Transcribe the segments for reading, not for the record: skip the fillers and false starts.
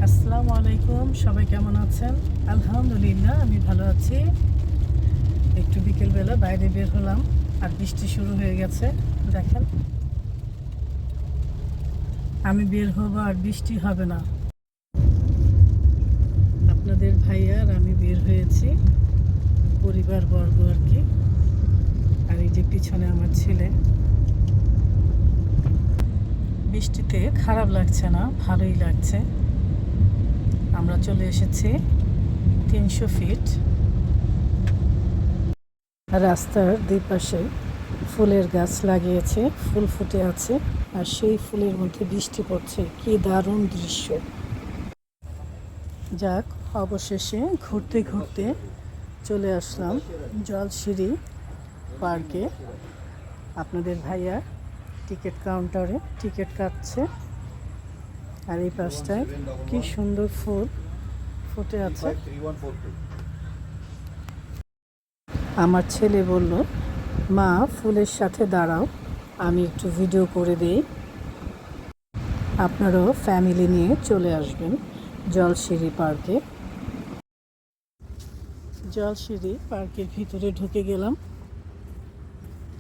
আসসালামু আলাইকুম, সবাই কেমন আছেন? আলহামদুলিল্লাহ, আমি ভালো আছি। একটু বিকেলবেলা বাইরে বের হলাম, আর বৃষ্টি শুরু হয়ে গেছে। দেখেন, আমি বের হব আর বৃষ্টি হবে না। আপনাদের ভাইয়া আর আমি বের হয়েছি, পরিবারবর্গ আর কি। আর এই যে পিছনে আমার ছেলে। বৃষ্টিতে খারাপ লাগছে না, ভালোই লাগছে। আমরা চলে এসেছি 300 ফিট। রাস্তার দুই পাশে ফুলের গাছ লাগিয়েছে, ফুল ফুটে আছে, আর সেই ফুলের মধ্যে বৃষ্টি পড়ছে। কি দারুণ দৃশ্য! যাক, অবশেষে ঘুরতে ঘুরতে চলে আসলাম জলসিঁড়ি পার্কে। আপনাদের ভাইয়া টিকিট কাউন্টারে টিকিট কাটছে। আর এই পাশটায় কি সুন্দর ফুল ফুটে আছে। আমার ছেলে বলল, মা ফুলের সাথে দাঁড়াও, আমি একটু ভিডিও করে দিই। আপনারাও ফ্যামিলি নিয়ে চলে আসবেন জলসিঁড়ি পার্কে। জলসিঁড়ি পার্কের ভিতরে ঢুকে গেলাম।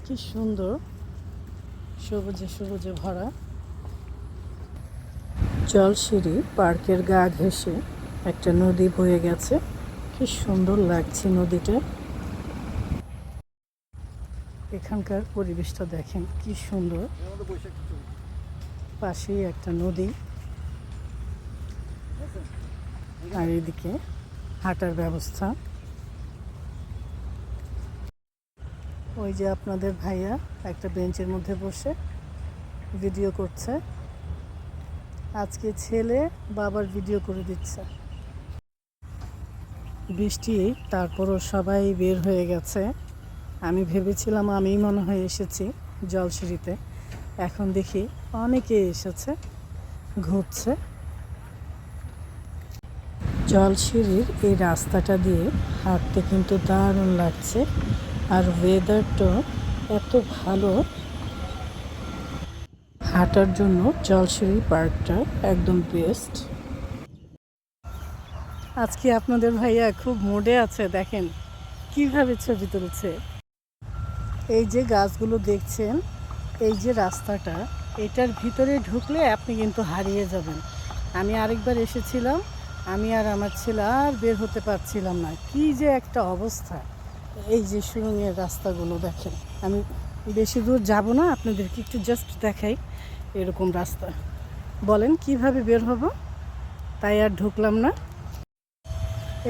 কি সুন্দর, সবুজে সবুজে ভরা। জলসিঁড়ি পার্কের গা ঘেঁষে একটা নদী বয়ে গেছে। কি সুন্দর লাগছে নদীটা। এখানকার পরিবেশটা দেখেন, কি সুন্দর। পাশেই একটা নদী, আর এদিকে হাঁটার ব্যবস্থা। ওই যে আপনাদের ভাইয়া একটা বেঞ্চের মধ্যে বসে ভিডিও করছে। আজকে ছেলে বাবার ভিডিও করে দিচ্ছে। বৃষ্টি, তারপরও সবাই বের হয়ে গেছে। আমি ভেবেছিলাম আমি মনে হয় এসেছি জলসিঁড়িতে, এখন দেখি অনেকে এসেছে, ঘুরছে। জলসিঁড়ির এই রাস্তাটা দিয়ে হাঁটতে কিন্তু দারুণ লাগছে, আর ওয়েদারটা এত ভালো। হাঁটার জন্য জলসিঁড়ি পার্কটা একদম বেস্ট। আজকে আপনাদের ভাইয়া খুব মুডে আছে, দেখেন কিভাবে ছবি তুলছে। এই যে গাছগুলো দেখছেন, এই যে রাস্তাটা, এটার ভিতরে ঢুকলে আপনি কিন্তু হারিয়ে যাবেন। আমি আরেকবার এসেছিলাম, আমি আর আমার ছেলে আর বের হতে পারছিলাম না। কি যে একটা অবস্থা! এই যে সুরঙ্গের রাস্তাগুলো দেখেন। আমি বেশি দূর যাব না, আপনাদেরকে একটু জাস্ট দেখাই এরকম রাস্তা। বলেন কিভাবে বের হব? তাই আর ঢুকলাম না।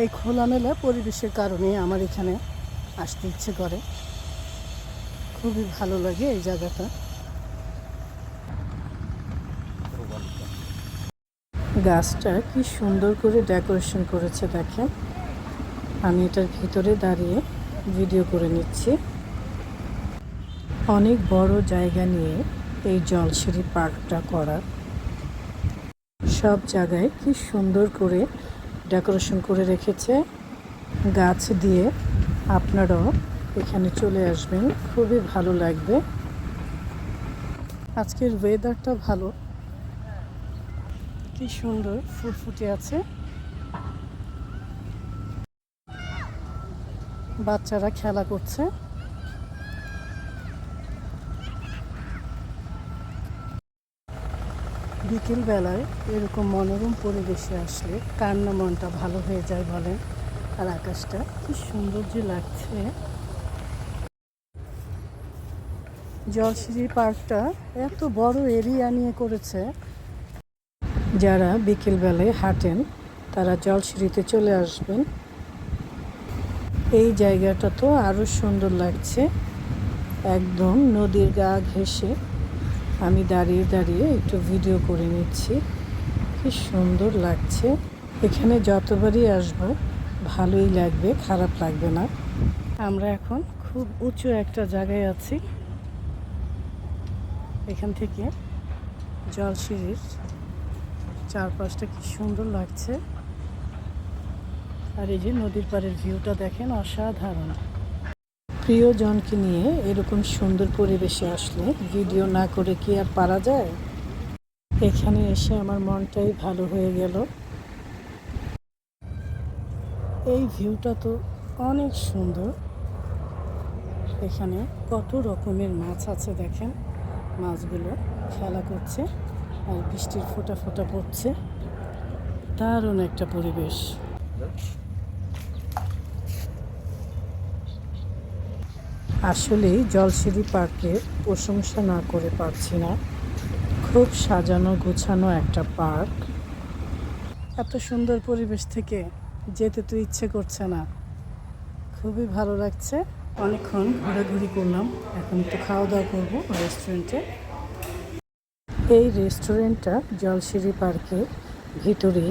এই খোলামেলা পরিবেশের কারণে আমার এখানে আসতে ইচ্ছে করে, খুবই ভালো লাগে এই জায়গাটা। গাছটা কি সুন্দর করে ডেকোরেশন করেছে দেখেন। আমি এটার ভিতরে দাঁড়িয়ে ভিডিও করে নিচ্ছি। অনেক বড় জায়গা নিয়ে এই জলসিঁড়ি পার্কটা করা। সব জায়গায় কি সুন্দর করে ডেকোরেশন করে রেখেছে গাছ দিয়ে। আপনারাও এখানে চলে আসবেন, খুবই ভালো লাগবে। আজকের ওয়েদারটা ভালো, কি সুন্দর ফুল ফুটে আছে। বাচ্চারা খেলা করছে। বিকেল বেলায় এরকম মনোরম পরিবেশে আসলে কার না মনটা ভালো হয়ে যায় বলেন। আর আকাশটা কি সুন্দর যে লাগছে। জলসিঁড়ি পার্কটা এত বড় এরিয়া নিয়ে করেছে। যারা বিকেলবেলায় হাঁটেন তারা জলসিঁড়িতে চলে আসবেন। এই জায়গাটা তো আরও সুন্দর লাগছে, একদম নদীর গা ঘেঁষে। আমি দাঁড়িয়ে দাঁড়িয়ে একটু ভিডিও করে নিচ্ছি। কি সুন্দর লাগছে। এখানে যতবারই আসবো ভালোই লাগবে, খারাপ লাগবে না। আমরা এখন খুব উঁচু একটা জায়গায় আছি। এখান থেকে জলসিঁড়ির চারপাশটা কি সুন্দর লাগছে। আর এই যে নদীর পাড়ের ভিউটা দেখেন, অসাধারণ। প্রিয়জনকে নিয়ে এরকম সুন্দর পরিবেশে আসলে ভিডিও না করে কি আর পারা যায়? এখানে এসে আমার মনটাই ভালো হয়ে গেল। এই ভিউটা তো অনেক সুন্দর। এখানে কত রকমের মাছ আছে দেখেন, মাছগুলো খেলা করছে আর বৃষ্টির ফোঁটা ফোঁটা পড়ছে। দারুণ একটা পরিবেশ। আসলেই জলসিঁড়ি পার্কের প্রশংসা না করে পারছি না। খুব সাজানো গোছানো একটা পার্ক। এত সুন্দর পরিবেশ থেকে যেতে তো ইচ্ছে করছে না। খুবই ভালো লাগছে। অনেকক্ষণ ঘোরাঘুরি করলাম, এখন একটু খাওয়া দাওয়া করবো রেস্টুরেন্টে। এই রেস্টুরেন্টটা জলসিঁড়ি পার্কের ভিতরে।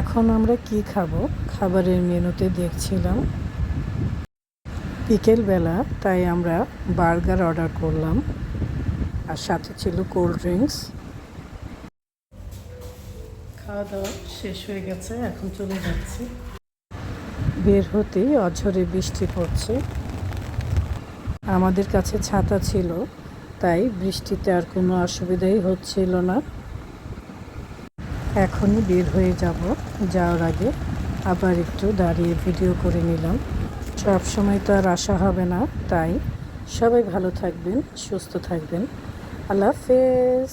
এখন আমরা কি খাবো খাবারের মেনুতে দেখছিলাম, বিকেলবেলা, তাই আমরা বার্গার অর্ডার করলাম আর সাথে ছিল কোল্ড ড্রিঙ্কস। খাওয়া দাওয়া শেষ হয়ে গেছে, এখন চলে যাচ্ছি। বের হতেই অঝরে বৃষ্টি পড়ছে। আমাদের কাছে ছাতা ছিল, তাই বৃষ্টিতে আর কোনো অসুবিধাই হচ্ছিল না। এখনই বের হয়ে যাব। যাওয়ার আগে আবার একটু দাঁড়িয়ে ভিডিও করে নিলাম। সব সময় তো আর আসা হবে না, তাই সবাই ভালো থাকবেন, সুস্থ থাকবেন। আল্লাহ হাফেজ।